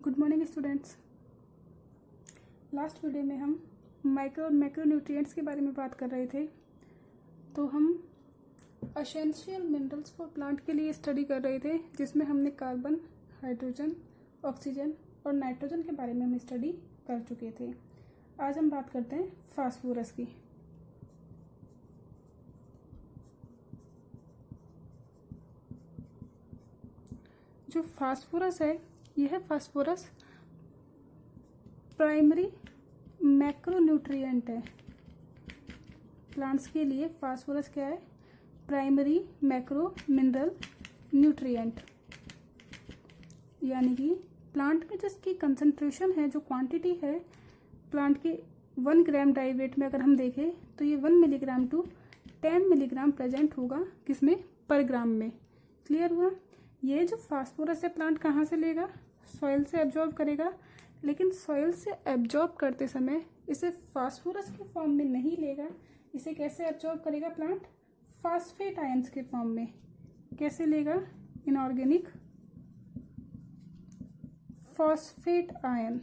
Good morning students. Last video में हम micro और मैक्रो न्यूट्रिएंट्स के बारे में बात कर रहे थे। तो हम एसेंशियल मिनरल्स फॉर प्लांट के लिए स्टडी कर रहे थे, जिसमें हमने कार्बन, हाइड्रोजन, ऑक्सीजन और नाइट्रोजन के बारे में हम स्टडी कर चुके थे। आज हम बात करते हैं फास्फोरस की। जो फास्फोरस है, यह फास्फोरस प्राइमरी मैक्रोन्यूट्रिएंट है। प्लांट्स के लिए फास्फोरस क्या है? प्राइमरी मैक्रो मिनरल न्यूट्रिएंट, यानी कि प्लांट में जिसकी कंसंट्रेशन है, जो क्वांटिटी है प्लांट के 1 ग्राम डाई वेट में अगर हम देखें तो ये 1 मिलीग्राम टू 10 मिलीग्राम प्रेजेंट होगा, किसमें? पर ग्राम में। क्लियर हुआ? ये जो फास्फोरस है प्लांट कहाँ से लेगा? सॉइल से एब्जॉर्ब करेगा, लेकिन सॉइल से एब्जॉर्ब करते समय इसे फास्फोरस के फॉर्म में नहीं लेगा। इसे कैसे एब्जॉर्ब करेगा प्लांट? फास्फेट आयंस के फॉर्म में। कैसे लेगा? Inorganic phosphate ion.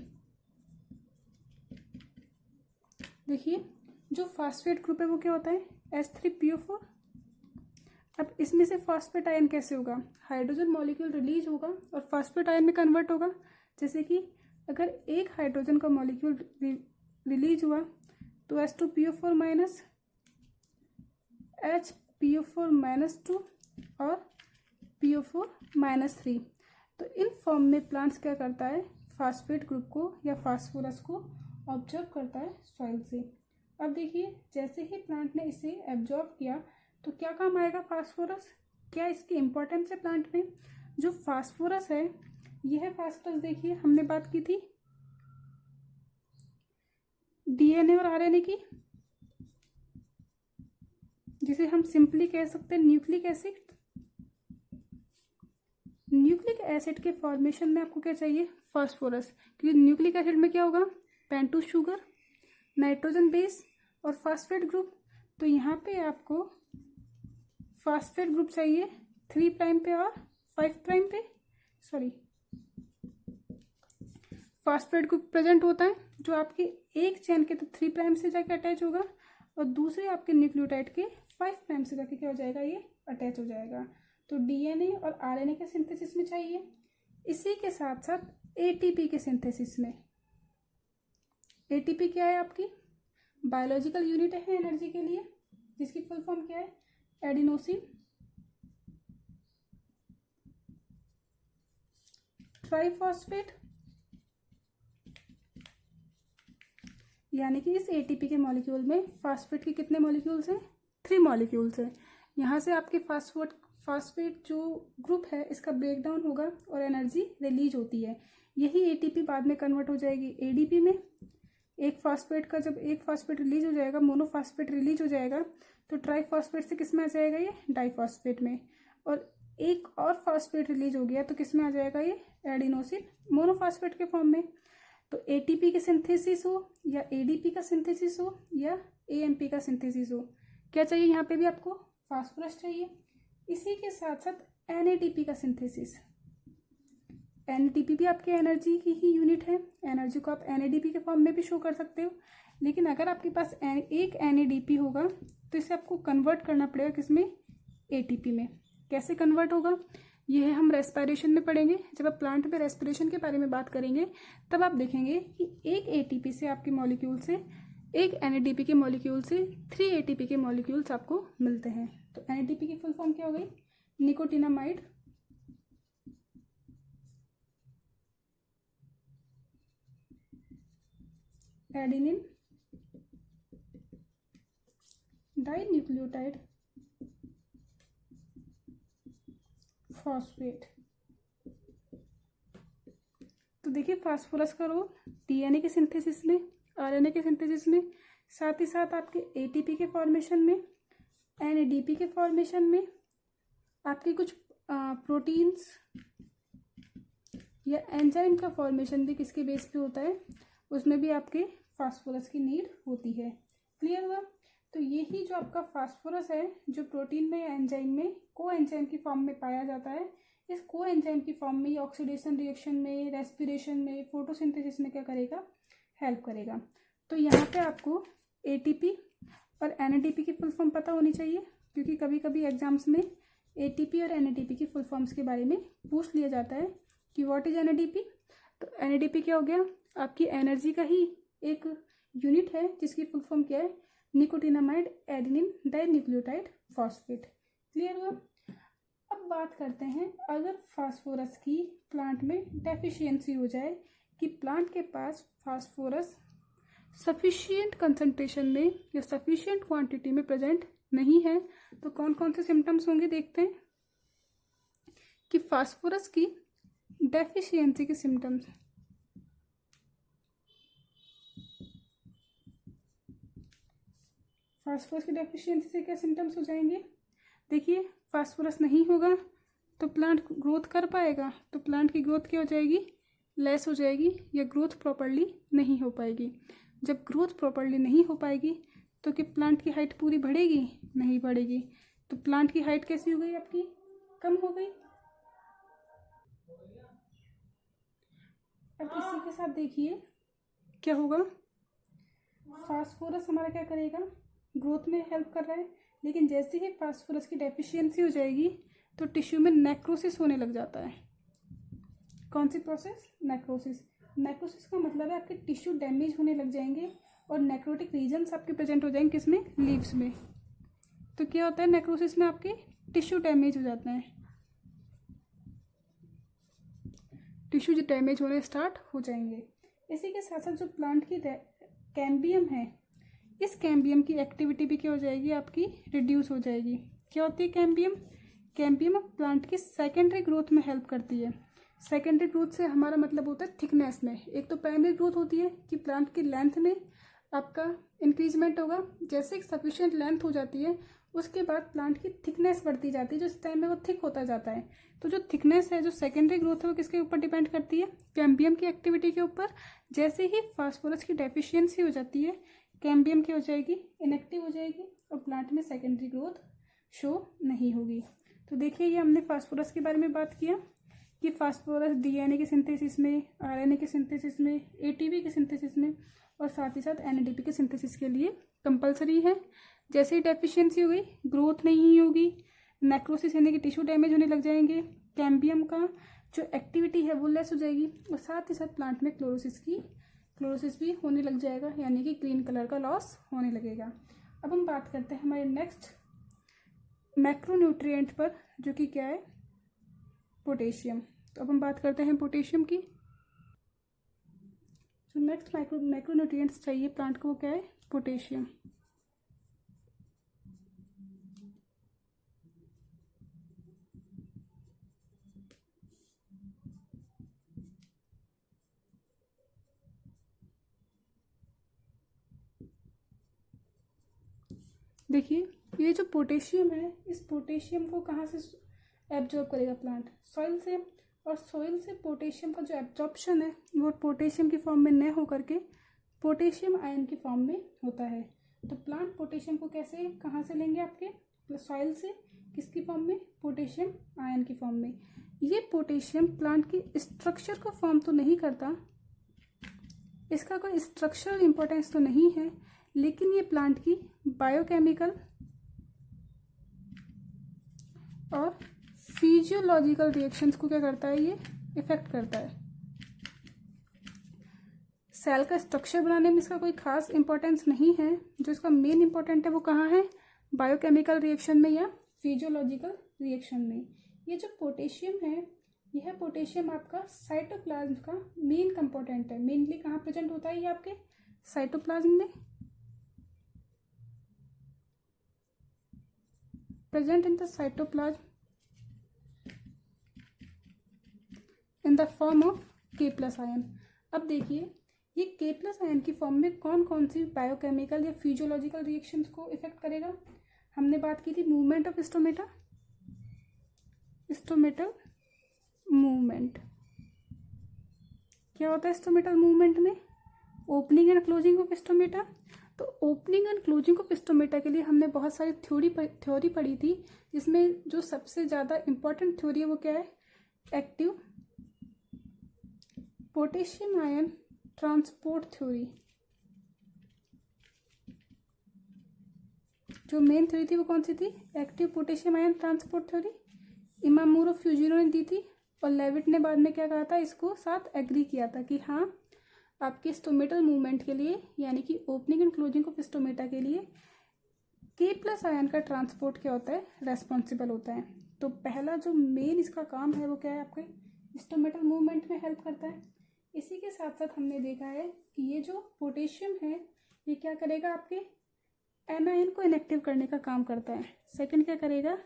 देखिए, जो फास्फेट ग्रुप है वो क्या होता है? H3PO4। अब इसमें से फास्फेट आयन कैसे होगा? हाइड्रोजन मॉलिक्यूल रिलीज होगा और फास्फेट आयन में कन्वर्ट होगा। जैसे कि अगर एक हाइड्रोजन का मॉलिक्यूल रिलीज हुआ तो H2PO4 माइनस, HPO4 माइनस 2 और PO4 माइनस 3। तो इन फॉर्म में प्लांट्स क्या करता है? फास्फेट ग्रुप को या फास्फोरस को ऑब्जर्व करता है सॉइल से। अब देखिए, जैसे ही प्लांट ने इसे एब्जॉर्ब किया तो क्या काम आएगा फास्फोरस? क्या इसकी इम्पोर्टेंस है प्लांट में? जो फास्फोरस है, यह फास्फोरस देखिए, हमने बात की थी डीएनए और आरएनए की, जिसे हम सिंपली कह सकते हैं न्यूक्लिक एसिड। न्यूक्लिक एसिड के फॉर्मेशन में आपको क्या चाहिए? फास्फोरस। क्योंकि न्यूक्लिक एसिड में क्या होगा? पेंटोस शुगर, नाइट्रोजन बेस और फास्फेट ग्रुप। तो यहाँ पे आपको फास्फेट ग्रुप चाहिए 3 प्राइम पे और 5 प्राइम पे। फास्फेट ग्रुप प्रेजेंट होता है जो आपके एक चेन के तो 3 प्राइम से जाके अटैच होगा और दूसरे आपके न्यूक्लियोटाइड के 5 प्राइम से जाके क्या हो जाएगा? ये अटैच हो जाएगा। तो डीएनए और आरएनए के सिंथेसिस में चाहिए। इसी के साथ साथ एटीपी के सिंथेसिस में। एटीपी क्या है? आपकी बायोलॉजिकल यूनिट है एनर्जी के लिए, जिसकी फुल फॉर्म क्या है? Adenosine triphosphate. यानी कि इस एटीपी के मॉलिक्यूल में फास्फेट के कितने मॉलिक्यूल्स हैं? 3 मॉलिक्यूल्स हैं। यहाँ से आपके फास्फेट जो ग्रुप है इसका ब्रेकडाउन होगा और एनर्जी रिलीज होती है। यही एटीपी बाद में कन्वर्ट हो जाएगी एडीपी में। एक फास्फेट रिलीज हो जाएगा, मोनोफास्फेट रिलीज हो जाएगा, तो ट्राइफॉस्फेट से किस में आ जाएगा? ये डाइफॉस्फेट में। और एक और फास्फेट रिलीज हो गया तो किस में आ जाएगा? ये एडिनोसिन मोनोफास्फेट के फॉर्म में। तो एटीपी के सिंथेसिस हो या एडीपी का सिंथेसिस हो या एएमपी का सिंथेसिस हो, क्या चाहिए? यहाँ पे भी आपको फास्फोरस चाहिए। इसी के साथ साथ एनएडीपी का सिंथेसिस। एनएडीपी भी आपके एनर्जी की ही यूनिट है। एनर्जी को आप एनएडीपी के फॉर्म में भी शो कर सकते हो, लेकिन अगर आपके पास एक एनएडीपी होगा तो इसे आपको कन्वर्ट करना पड़ेगा किसमें? एटीपी में। कैसे कन्वर्ट होगा? यह हम रेस्पिरेशन में पढ़ेंगे। जब आप प्लांट में रेस्पिरेशन के बारे में बात करेंगे तब आप देखेंगे कि एक एटीपी से आपके मॉलिक्यूल से, एक एनएडीपी के मॉलिक्यूल से 3 एटीपी के मॉलिक्यूल्स आपको मिलते हैं। तो एनएडीपी की फुल फॉर्म क्या हो गई? Nicotinamide adenine dinucleotide phosphate. तो देखिए, फास्फोरस का रोल डीएनए के सिंथेसिस में, आरएनए के सिंथेसिस में, साथ ही साथ आपके एटीपी के फॉर्मेशन में, एनएडीपी के फॉर्मेशन में, आपके कुछ प्रोटीन्स या एंजाइम का फॉर्मेशन भी किसके बेस पे होता है? उसमें भी आपके फास्फोरस की नीड होती है। क्लियर हुआ? तो यही जो आपका फास्फोरस है, जो प्रोटीन में या एंजाइम में को एंजाइम की फॉर्म में पाया जाता है, इस कोएंजाइम की फॉर्म में, ऑक्सीडेशन रिएक्शन में, रेस्पिरेशन में, फोटोसिंथेसिस में क्या करेगा, हेल्प करेगा। तो यहाँ पे आपको एटीपी और एनएडीपी की फुल फॉर्म पता होनी चाहिए, क्योंकि कभी कभी एग्जाम्स में एटीपी और एनएडीपी की फुल फॉर्म्स के बारे में पूछ लिया जाता है कि व्हाट इज एनएडीपी। तो एनएडीपी क्या हो गया, आपकी एनर्जी का ही एक यूनिट है, जिसकी फुल फॉर्म क्या है, nicotinamide adenine dinucleotide phosphate. Clear हुआ। अब बात करते हैं, अगर फास्फोरस की प्लांट में डेफिशिएंसी हो जाए, कि प्लांट के पास फास्फोरस सफिशिएंट कंसंट्रेशन में या सफिशिएंट क्वांटिटी में प्रेजेंट नहीं है, तो कौन कौन से सिम्टम्स होंगे देखते हैं कि फास्फोरस की डेफिशिएंसी के सिम्टम्स। फास्फोरस की डेफिशिएंसी से क्या सिम्टम्स हो जाएंगे, देखिए फास्फोरस नहीं होगा तो प्लांट ग्रोथ कर पाएगा, तो प्लांट की ग्रोथ क्या हो जाएगी, लेस हो जाएगी, या ग्रोथ प्रॉपर्ली नहीं हो पाएगी। जब ग्रोथ प्रॉपर्ली नहीं हो पाएगी तो कि प्लांट की हाइट पूरी बढ़ेगी, नहीं बढ़ेगी, तो प्लांट की हाइट कैसी हो गई, आपकी कम हो गई। अब इसी के साथ देखिए क्या होगा, फास्फोरस हमारा क्या करेगा, ग्रोथ में हेल्प कर रहा है, लेकिन जैसे ही फास्फोरस की डेफिशिएंसी हो जाएगी तो टिश्यू में नेक्रोसिस होने लग जाता है। कौन सी प्रोसेस, नेक्रोसिस। नेक्रोसिस का मतलब है आपके टिश्यू डैमेज होने लग जाएंगे और नेक्रोटिक रीजन्स आपके प्रेजेंट हो जाएंगे, किसमें, लीव्स में। तो क्या होता है नेक्रोसिस में, आपके टिश्यू डैमेज हो जाता है, टिश्यू जो डैमेज होने स्टार्ट हो जाएंगे। इसी के साथ साथ जो प्लांट की कैम्बियम है, इस कैम्बियम की एक्टिविटी भी क्या हो जाएगी, आपकी रिड्यूस हो जाएगी। क्या होती है कैम्बियम, कैम्बियम प्लांट की सेकेंडरी ग्रोथ में हेल्प करती है। सेकेंडरी ग्रोथ से हमारा मतलब होता है थिकनेस में। एक तो प्राइमरी ग्रोथ होती है कि प्लांट की लेंथ में आपका इंक्रीजमेंट होगा, जैसे एक सफिशिएंट लेंथ हो जाती है उसके बाद प्लांट की थिकनेस बढ़ती जाती है, जो इस टाइम में वो थिक होता जाता है। तो जो थिकनेस है, जो सेकेंडरी ग्रोथ है, वो किसके ऊपर डिपेंड करती है, कैम्बियम की एक्टिविटी के ऊपर। जैसे ही फास्फोरस की डेफिशिएंसी हो जाती है, कैम्बियम की हो जाएगी, इनएक्टिव हो जाएगी और प्लांट में सेकेंडरी ग्रोथ शो नहीं होगी। तो देखिए ये हमने फास्फोरस के बारे में बात किया कि फास्फोरस डीएनए के सिंथेसिस में, आरएनए के सिंथेसिस में, एटीपी के सिंथेसिस में और साथ ही साथ एनएडीपी के सिंथेसिस के लिए कंपलसरी है। जैसे ही डेफिशिएंसी हो गई, ग्रोथ नहीं होगी, नेक्रोसिस यानी कि टिश्यू डैमेज होने लग जाएंगे, कैम्बियम का जो एक्टिविटी है वो लेस हो जाएगी और साथ ही साथ प्लांट में क्लोरोसिस भी होने लग जाएगा, यानी कि ग्रीन कलर का लॉस होने लगेगा। अब हम बात करते हैं हमारे नेक्स्ट मैक्रोन्यूट्रिएंट पर, जो कि क्या है, पोटेशियम। तो अब हम बात करते हैं पोटेशियम की। जो नेक्स्ट मैक्रोन्यूट्रिएंट्स चाहिए प्लांट को, वो क्या है, पोटेशियम। देखिए ये जो पोटेशियम है, इस पोटेशियम को कहाँ से एब्जॉर्ब करेगा प्लांट, सॉइल से। और सॉइल से पोटेशियम का जो एब्जॉर्प्शन है वो पोटेशियम की फॉर्म में न होकर के पोटेशियम आयन की फॉर्म में होता है। तो प्लांट पोटेशियम को कैसे, कहाँ से लेंगे, आपके सॉइल से, किसकी फॉर्म में, पोटेशियम आयन की फॉर्म में। ये पोटेशियम प्लांट की स्ट्रक्चर को फॉर्म तो नहीं करता, इसका कोई स्ट्रक्चरल इंपॉर्टेंस तो नहीं है, लेकिन ये प्लांट की बायोकेमिकल और फिजियोलॉजिकल रिएक्शंस को क्या करता है, ये इफेक्ट करता है। सेल का स्ट्रक्चर बनाने में इसका कोई खास इंपॉर्टेंस नहीं है, जो इसका मेन इंपॉर्टेंट है वो कहाँ है, बायोकेमिकल रिएक्शन में या फिजियोलॉजिकल रिएक्शन में। ये जो पोटेशियम है, यह पोटेशियम आपका साइटोप्लाज्म का मेन कंपोनेंट है। मेनली कहाँ प्रेजेंट होता है ये, आपके साइटोप्लाज्म में, present in the cytoplasm in the form of K+ ion. अब देखिए ये K+ आयन की फॉर्म में कौन कौन सी बायोकेमिकल या फिजियोलॉजिकल रिएक्शंस को इफेक्ट करेगा। हमने बात की थी मूवमेंट ऑफ स्टोमेटल मूवमेंट। क्या होता है स्टोमेटल मूवमेंट में, opening and closing of stomata. तो opening and closing of stomata के लिए हमने बहुत सारी थ्योरी पढ़ी थी, जिसमें जो सबसे ज़्यादा इम्पॉर्टेंट थ्योरी है वो क्या है, active potassium ion transport theory. जो मेन थ्योरी थी वो कौन सी थी? Active potassium ion transport theory. Imamura Fujino ने दी थी और लेविट ने बाद में क्या कहा था, इसको साथ एग्री किया था कि हाँ आपके स्टोमेटल मूवमेंट के लिए यानी कि opening and closing of stomata के लिए K+ आयन का ट्रांसपोर्ट क्या होता है, रेस्पॉन्सिबल होता है। तो पहला जो मेन इसका काम है वो क्या है, आपके स्टोमेटल मूवमेंट में हेल्प करता है। इसी के साथ साथ हमने देखा है कि ये जो पोटेशियम है ये क्या करेगा, आपके एनायन को इनएक्टिव करने का काम करता है। सेकंड क्या करेगा,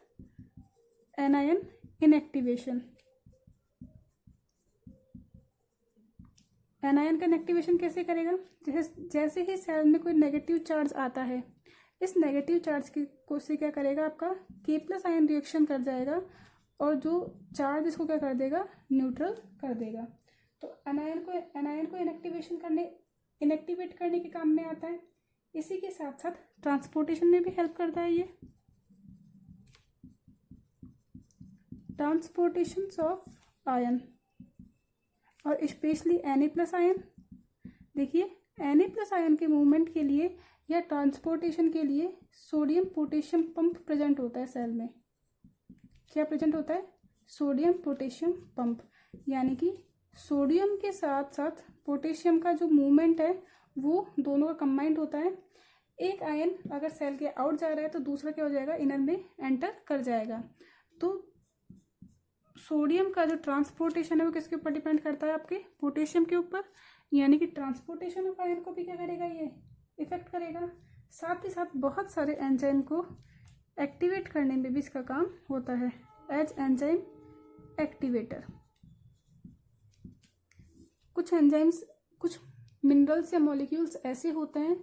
एनायन इनएक्टिवेशन। एनायन का इनएक्टिवेशन कैसे करेगा, जैसे ही सेल में कोई नेगेटिव चार्ज आता है, इस नेगेटिव चार्ज की को से क्या करेगा, आपका K+ आयन रिएक्शन कर जाएगा और जो चार्ज इसको क्या कर देगा, न्यूट्रल कर देगा। तो एनायन को इनएक्टिवेट करने के काम में आता है। इसी के साथ साथ ट्रांसपोर्टेशन में भी हेल्प करता है ये। ट्रांसपोर्टेशन ऑफ आयन और स्पेशली Na+ आयन। देखिए Na+ आयन के मूवमेंट के लिए या ट्रांसपोर्टेशन के लिए सोडियम पोटेशियम पंप प्रेजेंट होता है सेल में। क्या प्रेजेंट होता है, सोडियम पोटेशियम पंप। यानी कि सोडियम के साथ साथ पोटेशियम का जो मूवमेंट है वो दोनों का कंबाइंड होता है। एक आयन अगर सेल के आउट जा रहा है तो दूसरा क्या हो जाएगा, इनर में एंटर कर जाएगा। तो सोडियम का जो ट्रांसपोर्टेशन है वो किसके ऊपर डिपेंड करता है, आपके पोटेशियम के ऊपर। यानी कि ट्रांसपोर्टेशन ऑफ आयन को भी क्या करेगा, ये इफेक्ट करेगा। साथ ही साथ बहुत सारे एंजाइम को एक्टिवेट करने में भी इसका काम होता है एज एंजाइम एक्टिवेटर। कुछ एंजाइम्स, कुछ मिनरल्स या मॉलिक्यूल्स ऐसे होते हैं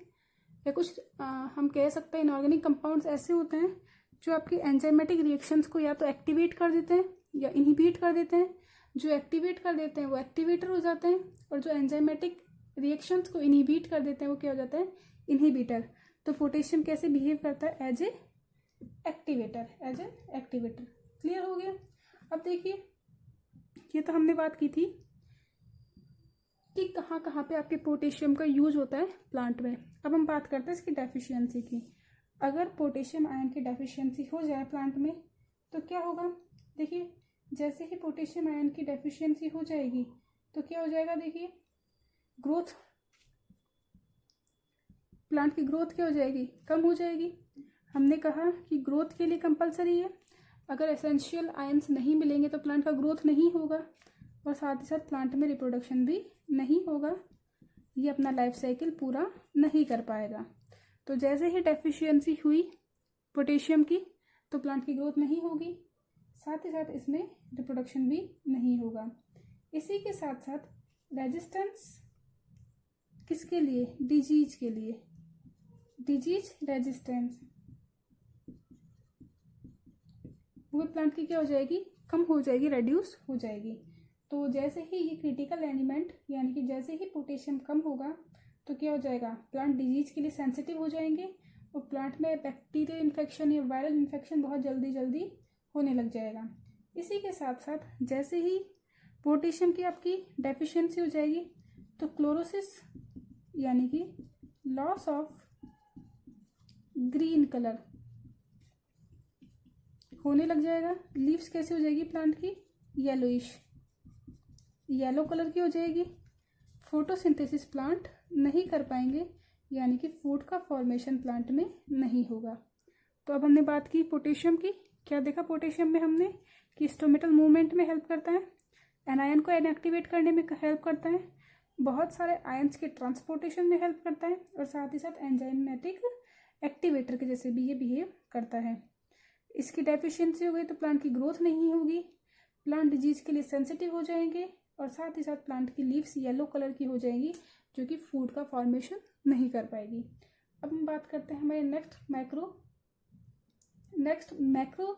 या कुछ हम कह सकते हैं इनऑर्गेनिक कंपाउंड्स ऐसे होते हैं जो आपकी एंजाइमेटिक रिएक्शंस को या तो एक्टिवेट कर देते हैं या इनहिबिट कर देते हैं। जो एक्टिवेट कर देते हैं वो एक्टिवेटर हो जाते हैं और जो एंजाइमेटिक रिएक्शंस को इनहिबिट कर देते हैं वो क्या हो जाता है, इनहिबिटर। तो पोटेशियम कैसे बिहेव करता है, as a activator, as a activator. Clear हो गया। अब देखिए ये तो हमने बात की थी कि कहाँ कहाँ पे आपके पोटेशियम का यूज होता है प्लांट में। अब हम बात करते हैं इसकी डेफिशिएंसी की। अगर पोटेशियम आयन की डेफिशिएंसी हो जाए प्लांट में तो क्या होगा, देखिए जैसे ही पोटेशियम आयन की डेफिशिएंसी हो जाएगी तो क्या हो जाएगा, देखिए ग्रोथ, प्लांट की ग्रोथ क्या हो जाएगी, कम हो जाएगी। हमने कहा कि ग्रोथ के लिए कंपलसरी है, अगर एसेंशियल आयंस नहीं मिलेंगे तो प्लांट का ग्रोथ नहीं होगा और साथ ही साथ प्लांट में रिप्रोडक्शन भी नहीं होगा, ये अपना लाइफ साइकिल पूरा नहीं कर पाएगा। तो जैसे ही डेफिशिएंसी हुई पोटेशियम की तो प्लांट की ग्रोथ नहीं होगी, साथ ही साथ इसमें रिप्रोडक्शन भी नहीं होगा। इसी के साथ साथ रेजिस्टेंस किसके लिए, डिजीज के लिए, डिजीज रेजिस्टेंस वो प्लांट की क्या हो जाएगी, कम हो जाएगी, रेड्यूस हो जाएगी। तो जैसे ही ये क्रिटिकल एलिमेंट यानी कि जैसे ही पोटेशियम कम होगा तो क्या हो जाएगा, प्लांट डिजीज के लिए सेंसिटिव हो जाएंगे और प्लांट में बैक्टीरियल इन्फेक्शन या वायरल इन्फेक्शन बहुत जल्दी होने लग जाएगा। इसी के साथ साथ जैसे ही पोटेशियम की आपकी डेफिशिएंसी हो जाएगी तो क्लोरोसिस यानी कि लॉस ऑफ ग्रीन कलर होने लग जाएगा। लीव्स कैसे हो जाएगी प्लांट की, येलोइश, येलो कलर की हो जाएगी। फोटोसिंथेसिस प्लांट नहीं कर पाएंगे यानी कि फूड का फॉर्मेशन प्लांट में नहीं होगा। तो अब हमने बात की पोटेशियम की, क्या देखा पोटेशियम में हमने कि स्टोमेटल मूवमेंट में हेल्प करता है, एनायन को इनएक्टिवेट करने में हेल्प करता है, बहुत सारे आयंस के ट्रांसपोर्टेशन में हेल्प करता है और साथ ही साथ एंजाइमेटिक एक्टिवेटर के जैसे भी ये बिहेव करता है। इसकी डेफिशिएंसी हो गई तो प्लांट की ग्रोथ नहीं होगी, प्लांट डिजीज के लिए सेंसिटिव हो जाएंगे और साथ ही साथ प्लांट की लीव्स येलो कलर की हो जाएंगी जो कि फूड का फॉर्मेशन नहीं कर पाएगी। अब हम बात करते हैं हमारे नेक्स्ट मैक्रो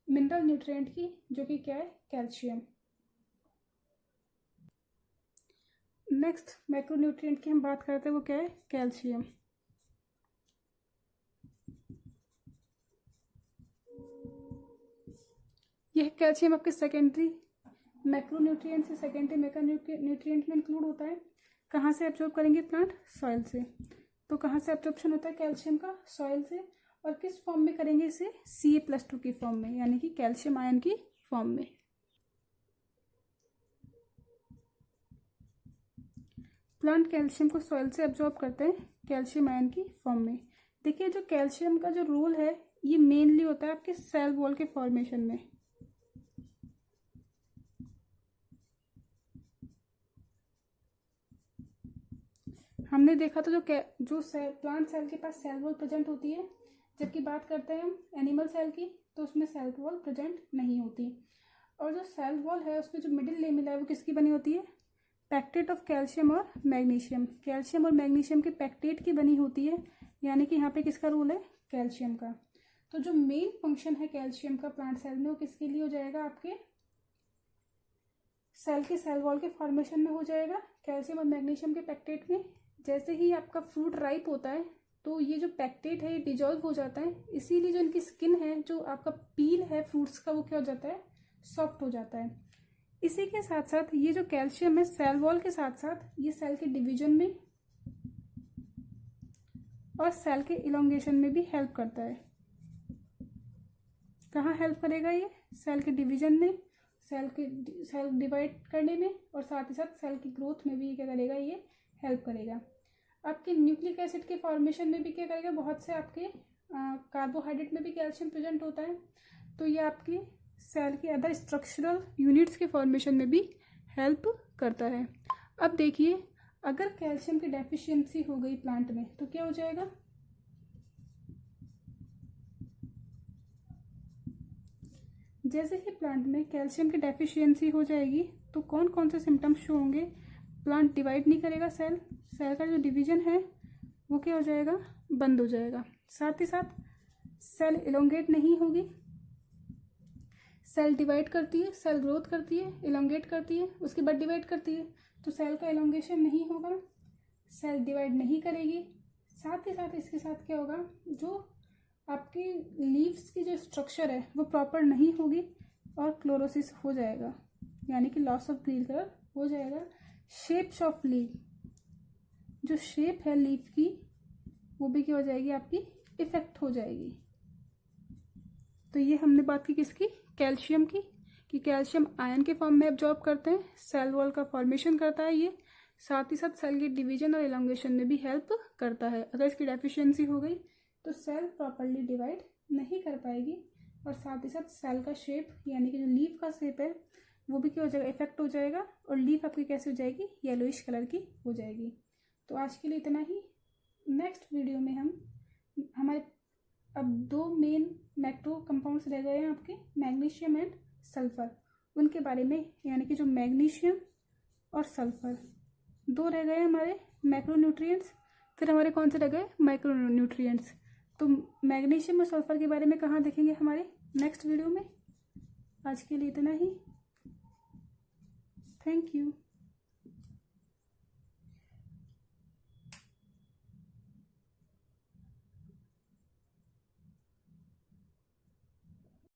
मिनरल न्यूट्रिएंट की, जो कि क्या है, कैल्शियम। नेक्स्ट मैक्रो न्यूट्रिएंट की हम बात करते हैं वो क्या है, कैल्शियम। यह कैल्शियम आपके सेकेंडरी मैक्रोन्यूट्रिएंट से सेकेंडरी मैक्रोन्यूट्रिएंट में इंक्लूड होता है। कहाँ से एब्जॉर्ब करेंगे प्लांट? सॉइल से। तो कहाँ से एब्जॉर्प्शन होता है कैल्शियम का? सॉइल से। और किस फॉर्म में करेंगे इसे? Ca+2 की फॉर्म में, यानी कि कैल्शियम आयन की फॉर्म में। प्लांट कैल्शियम को सॉइल से एब्जॉर्ब करते हैं कैल्शियम आयन की फॉर्म में। देखिए जो कैल्शियम का जो रोल है ये मेनली होता है आपके सेल वॉल के फॉर्मेशन में। हमने देखा था जो सेल प्लांट सेल के पास सेल वॉल प्रेजेंट होती है, जबकि बात करते हैं हम एनिमल सेल की तो उसमें सेल वॉल प्रेजेंट नहीं होती। और जो सेल वॉल है उसमें जो मिडिल लेमिला है वो किसकी बनी होती है? पैक्टेट ऑफ कैल्शियम और मैग्नीशियम। कैल्शियम और मैग्नीशियम के पैक्टेट की बनी होती है, यानी कि यहाँ पे किसका रोल है? कैल्शियम का। तो जो मेन फंक्शन है कैल्शियम का प्लांट सेल में वो किसके लिए हो जाएगा? आपके सेल के सेल वॉल के फॉर्मेशन में हो जाएगा, कैल्शियम और मैग्नीशियम के पैक्टेट में। जैसे ही आपका फ्रूट राइप होता है तो ये जो पैक्टेट है ये डिजॉल्व हो जाता है, इसीलिए जो इनकी स्किन है, जो आपका पील है फ्रूट्स का, वो क्या हो जाता है? सॉफ्ट हो जाता है। इसी के साथ साथ ये जो कैल्शियम है सेल वॉल के साथ साथ ये सेल के डिवीजन में और सेल के इलोंगेशन में भी हेल्प करता है। कहाँ हेल्प करेगा ये? सेल के डिवीजन में, सेल डिवाइड करने में, और साथ ही साथ सेल की ग्रोथ में भी क्या करेगा? ये हेल्प करेगा। आपके न्यूक्लिक एसिड के फॉर्मेशन में भी क्या करेगा? बहुत से आपके कार्बोहाइड्रेट में भी कैल्शियम प्रेजेंट होता है, तो ये आपकी सेल की अदर स्ट्रक्चरल यूनिट्स के फॉर्मेशन में भी हेल्प करता है। अब देखिए अगर कैल्शियम की डेफिशिएंसी हो गई प्लांट में तो क्या हो जाएगा? जैसे ही प्लांट में कैल्शियम की डेफिशिएंसी हो जाएगी तो कौन कौन से सिम्टम्स शो होंगे? प्लांट डिवाइड नहीं करेगा, सेल का जो डिवीजन है वो क्या हो जाएगा? बंद हो जाएगा। साथ ही साथ सेल इलोंगेट नहीं होगी। सेल डिवाइड करती है, सेल ग्रोथ करती है, इलोंगेट करती है, उसके बाद डिवाइड करती है, तो सेल का इलोंगेशन नहीं होगा, सेल डिवाइड नहीं करेगी। साथ ही साथ इसके साथ क्या होगा? जो आपकी लीव्स की जो स्ट्रक्चर है वो प्रॉपर नहीं होगी और क्लोरोसिस हो जाएगा, यानी कि लॉस ऑफ ग्रीन कलर हो जाएगा। शेप्स ऑफ लीफ, जो शेप है लीफ की वो भी क्या हो जाएगी? आपकी इफेक्ट हो जाएगी। तो ये हमने बात की किसकी? कैल्शियम की, कि कैल्शियम आयन के फॉर्म में एब्जॉर्ब करते हैं, सेल वॉल का फॉर्मेशन करता है ये, साथ ही साथ सेल की डिवीजन और इलोंगेशन में भी हेल्प करता है। अगर इसकी डेफिशिएंसी हो गई तो सेल प्रॉपरली डिवाइड नहीं कर पाएगी, और साथ ही साथ सेल का शेप, यानी कि जो लीफ का शेप है वो भी क्या हो जाएगा? इफेक्ट हो जाएगा, और लीफ आपकी कैसे हो जाएगी? येलोइश कलर की हो जाएगी। तो आज के लिए इतना ही। नेक्स्ट वीडियो में हमारे अब 2 मेन मैक्रो कंपाउंड्स रह गए हैं आपके, मैग्नीशियम एंड सल्फर, उनके बारे में, यानी कि जो मैग्नीशियम और सल्फर 2 रह गए हमारे मैक्रोन्यूट्रिएंट्स। फिर हमारे कौन से रह गए? माइक्रोन्यूट्रिएंट्स। तो मैग्नीशियम और सल्फर के बारे में कहाँ देखेंगे? हमारे नेक्स्ट वीडियो में। आज के लिए इतना ही। Thank you.